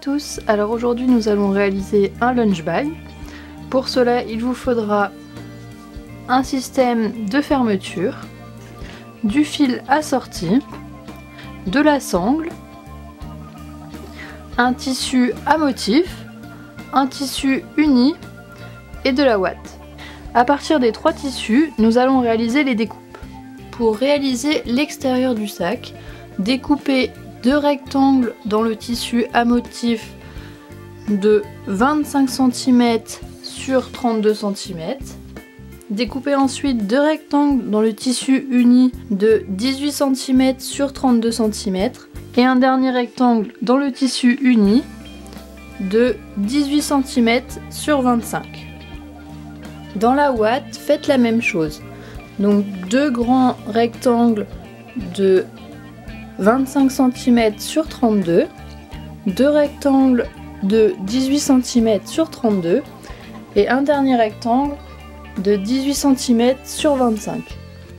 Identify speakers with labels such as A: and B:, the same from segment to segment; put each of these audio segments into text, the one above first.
A: tous, alors aujourd'hui nous allons réaliser un lunch bag. Pour cela il vous faudra un système de fermeture, du fil assorti, de la sangle, un tissu à motif, un tissu uni et de la ouate. À partir des trois tissus, nous allons réaliser les découpes. Pour réaliser l'extérieur du sac, découpez deux rectangles dans le tissu à motif de 25 cm sur 32 cm. Découpez ensuite deux rectangles dans le tissu uni de 18 cm sur 32 cm et un dernier rectangle dans le tissu uni de 18 cm sur 25. Dans la ouate, faites la même chose. Donc deux grands rectangles de 25 cm sur 32, deux rectangles de 18 cm sur 32 et un dernier rectangle de 18 cm sur 25.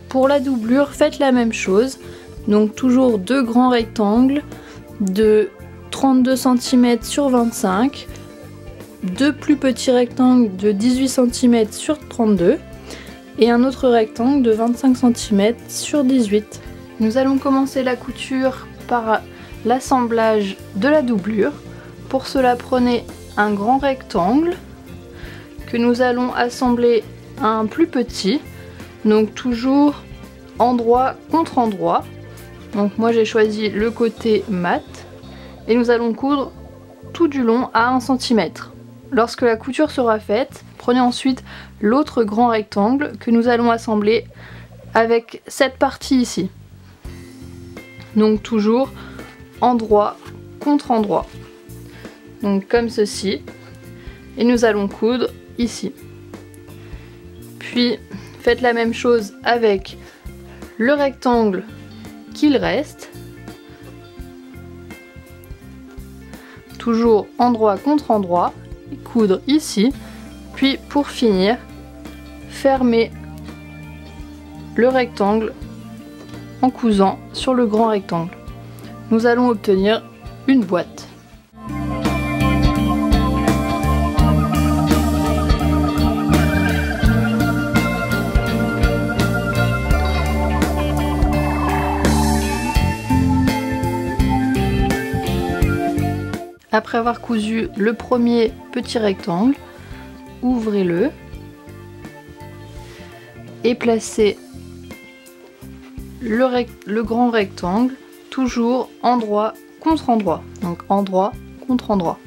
A: Pour la doublure, faites la même chose. Donc toujours deux grands rectangles de 32 cm sur 25, deux plus petits rectangles de 18 cm sur 32 et un autre rectangle de 25 cm sur 18. Nous allons commencer la couture par l'assemblage de la doublure. Pour cela, prenez un grand rectangle que nous allons assembler à un plus petit, donc toujours endroit contre endroit. Donc moi j'ai choisi le côté mat et nous allons coudre tout du long à 1 cm. Lorsque la couture sera faite, prenez ensuite l'autre grand rectangle que nous allons assembler avec cette partie ici. Donc toujours endroit contre endroit. Donc comme ceci. Et nous allons coudre ici. Puis faites la même chose avec le rectangle qu'il reste. Toujours endroit contre endroit. Et coudre ici. Puis pour finir, fermer le rectangle en cousant sur le grand rectangle. Nous allons obtenir une boîte. Après avoir cousu le premier petit rectangle, ouvrez-le et placez le grand rectangle toujours endroit contre endroit, donc endroit contre endroit.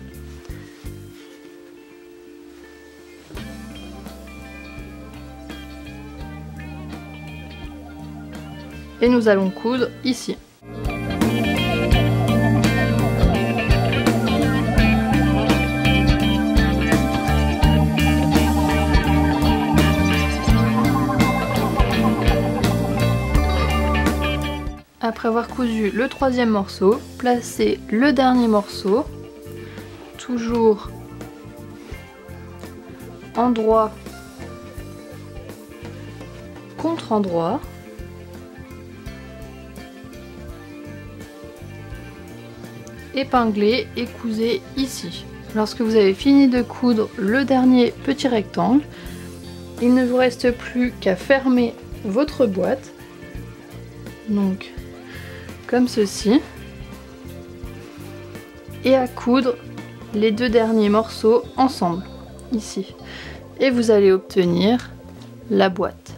A: Et nous allons coudre ici. Après avoir cousu le troisième morceau, placez le dernier morceau, toujours endroit contre endroit. Épinglez et cousez ici. Lorsque vous avez fini de coudre le dernier petit rectangle, il ne vous reste plus qu'à fermer votre boîte. Donc comme ceci, et à coudre les deux derniers morceaux ensemble ici, et vous allez obtenir la boîte.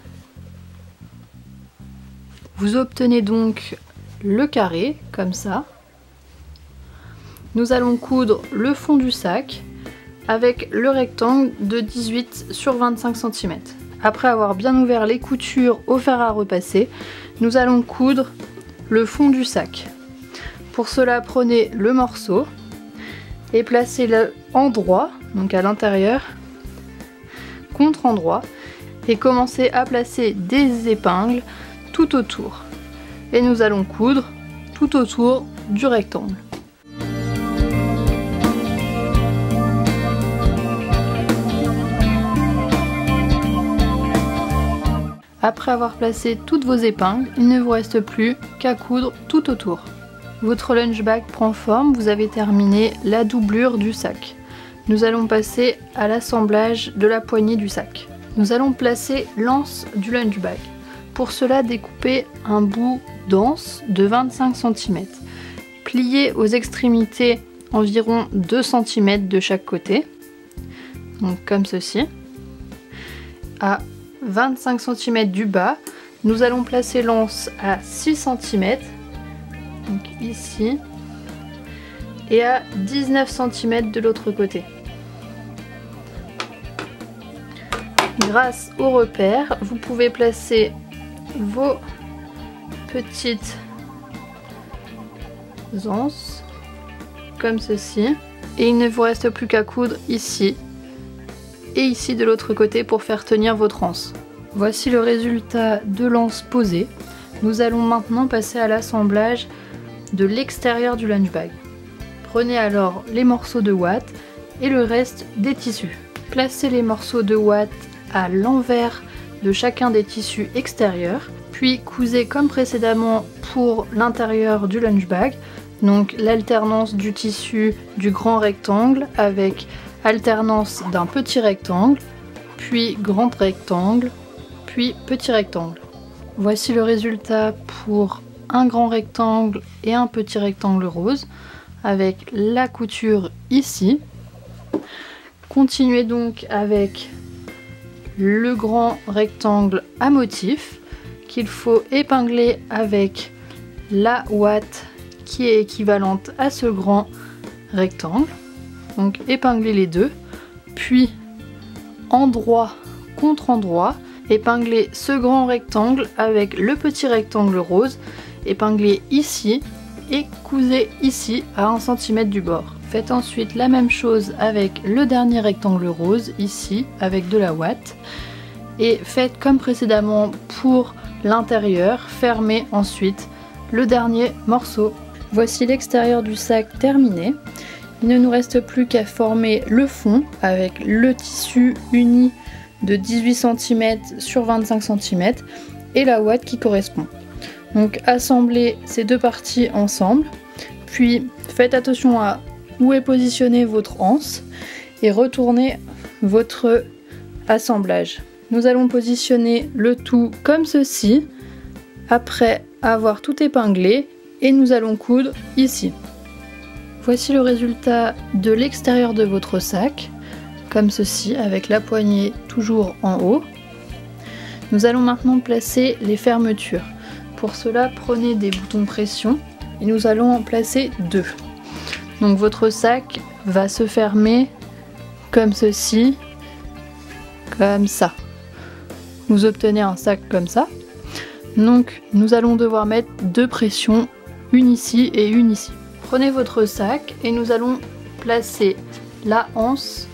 A: Vous obtenez donc le carré comme ça. Nous allons coudre le fond du sac avec le rectangle de 18 sur 25 cm. Après avoir bien ouvert les coutures au fer à repasser, nous allons coudre le fond du sac. Pour cela, prenez le morceau et placez-le endroit, donc à l'intérieur, contre endroit, et commencez à placer des épingles tout autour. Et nous allons coudre tout autour du rectangle. Après avoir placé toutes vos épingles, il ne vous reste plus qu'à coudre tout autour. Votre lunch bag prend forme, vous avez terminé la doublure du sac. Nous allons passer à l'assemblage de la poignée du sac. Nous allons placer l'anse du lunch bag. Pour cela, découpez un bout d'anse de 25 cm. Pliez aux extrémités environ 2 cm de chaque côté. Donc comme ceci. À 25 cm du bas, nous allons placer l'anse à 6 cm. Donc ici. Et à 19 cm de l'autre côté. Grâce au repère, vous pouvez placer vos petites anses comme ceci. Et il ne vous reste plus qu'à coudre ici et ici de l'autre côté pour faire tenir votre anse. Voici le résultat de l'anse posée. Nous allons maintenant passer à l'assemblage de l'extérieur du lunch bag. Prenez alors les morceaux de ouate et le reste des tissus. Placez les morceaux de ouate à l'envers de chacun des tissus extérieurs, puis cousez comme précédemment pour l'intérieur du lunch bag, donc l'alternance du tissu du grand rectangle avec alternance d'un petit rectangle, puis grand rectangle, puis petit rectangle. Voici le résultat pour un grand rectangle et un petit rectangle rose avec la couture ici. Continuez donc avec le grand rectangle à motif qu'il faut épingler avec la ouate qui est équivalente à ce grand rectangle. Donc épinglez les deux, puis endroit contre endroit, épinglez ce grand rectangle avec le petit rectangle rose, épinglez ici et cousez ici à 1 cm du bord. Faites ensuite la même chose avec le dernier rectangle rose ici avec de la ouate et faites comme précédemment pour l'intérieur, fermez ensuite le dernier morceau. Voici l'extérieur du sac terminé. Il ne nous reste plus qu'à former le fond avec le tissu uni de 18 cm sur 25 cm et la ouate qui correspond. Donc assemblez ces deux parties ensemble, puis faites attention à où est positionné votre anse et retournez votre assemblage. Nous allons positionner le tout comme ceci après avoir tout épinglé et nous allons coudre ici. Voici le résultat de l'extérieur de votre sac, comme ceci avec la poignée toujours en haut. Nous allons maintenant placer les fermetures. Pour cela, prenez des boutons pression et nous allons en placer 2. Donc votre sac va se fermer comme ceci, comme ça. Vous obtenez un sac comme ça. Donc nous allons devoir mettre 2 pressions, une ici et une ici. Prenez votre sac et nous allons placer la anse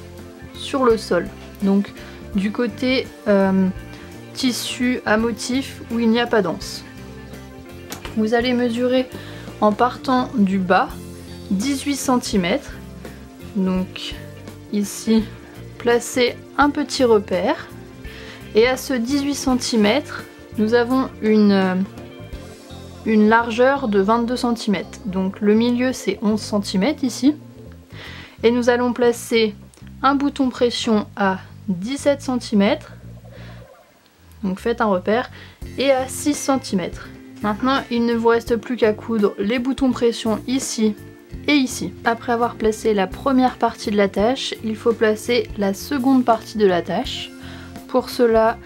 A: sur le sol. Donc du côté tissu à motif où il n'y a pas d'anse. Vous allez mesurer en partant du bas 18 cm. Donc ici, placez un petit repère. Et à ce 18 cm, nous avons une largeur de 22 cm. Donc le milieu c'est 11 cm ici. Et nous allons placer un bouton pression à 17 cm. Donc faites un repère. Et à 6 cm. Maintenant il ne vous reste plus qu'à coudre les boutons pression ici et ici. Après avoir placé la première partie de la tâche, il faut placer la seconde partie de la tâche. Pour cela,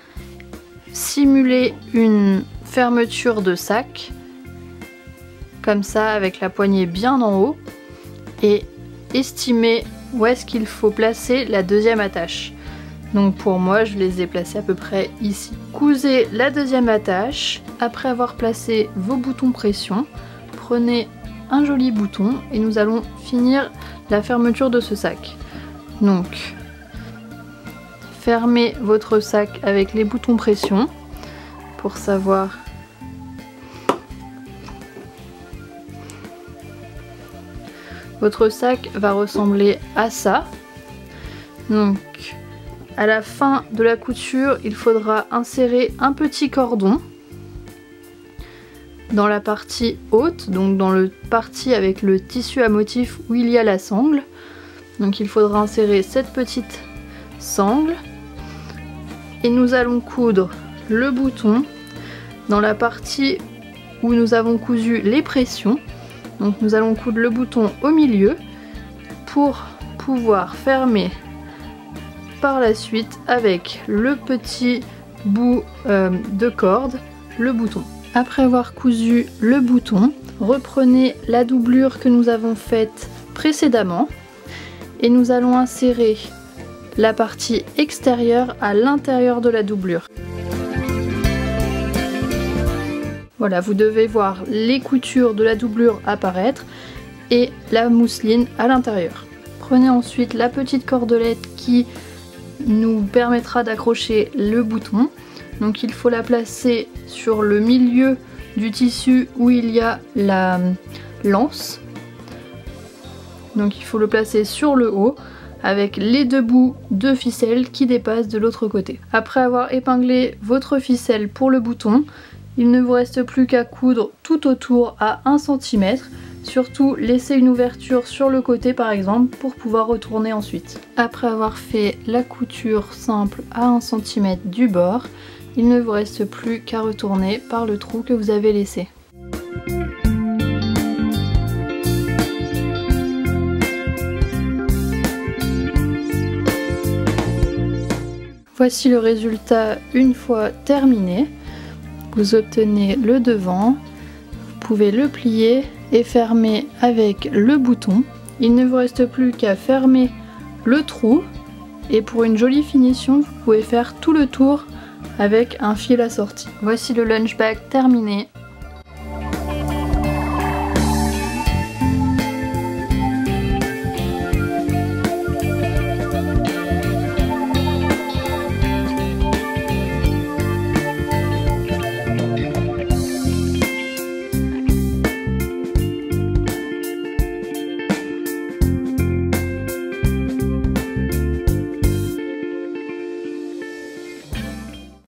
A: simulez une fermeture de sac, comme ça avec la poignée bien en haut, et estimez où est-ce qu'il faut placer la deuxième attache. Donc pour moi, je les ai placés à peu près ici. Cousez la deuxième attache. Après avoir placé vos boutons pression, prenez un joli bouton et nous allons finir la fermeture de ce sac. Donc fermez votre sac avec les boutons pression pour savoir votre sac va ressembler à ça. Donc à la fin de la couture, il faudra insérer un petit cordon dans la partie haute, donc dans le partie avec le tissu à motif où il y a la sangle. Donc il faudra insérer cette petite sangle et nous allons coudre le bouton dans la partie où nous avons cousu les pressions. Donc nous allons coudre le bouton au milieu pour pouvoir fermer par la suite avec le petit bout de corde le bouton. Après avoir cousu le bouton, reprenez la doublure que nous avons faite précédemment et nous allons insérer la partie extérieure à l'intérieur de la doublure. Voilà, vous devez voir les coutures de la doublure apparaître et la mousseline à l'intérieur. Prenez ensuite la petite cordelette qui nous permettra d'accrocher le bouton. Donc il faut la placer sur le milieu du tissu où il y a la lance. Donc il faut le placer sur le haut avec les deux bouts de ficelle qui dépassent de l'autre côté. Après avoir épinglé votre ficelle pour le bouton, il ne vous reste plus qu'à coudre tout autour à 1 cm. Surtout laissez une ouverture sur le côté par exemple pour pouvoir retourner ensuite. Après avoir fait la couture simple à 1 cm du bord, il ne vous reste plus qu'à retourner par le trou que vous avez laissé. Voici le résultat une fois terminé. Vous obtenez le devant, vous pouvez le plier et fermer avec le bouton. Il ne vous reste plus qu'à fermer le trou et pour une jolie finition, vous pouvez faire tout le tour avec un fil assorti. Voici le lunch bag terminé.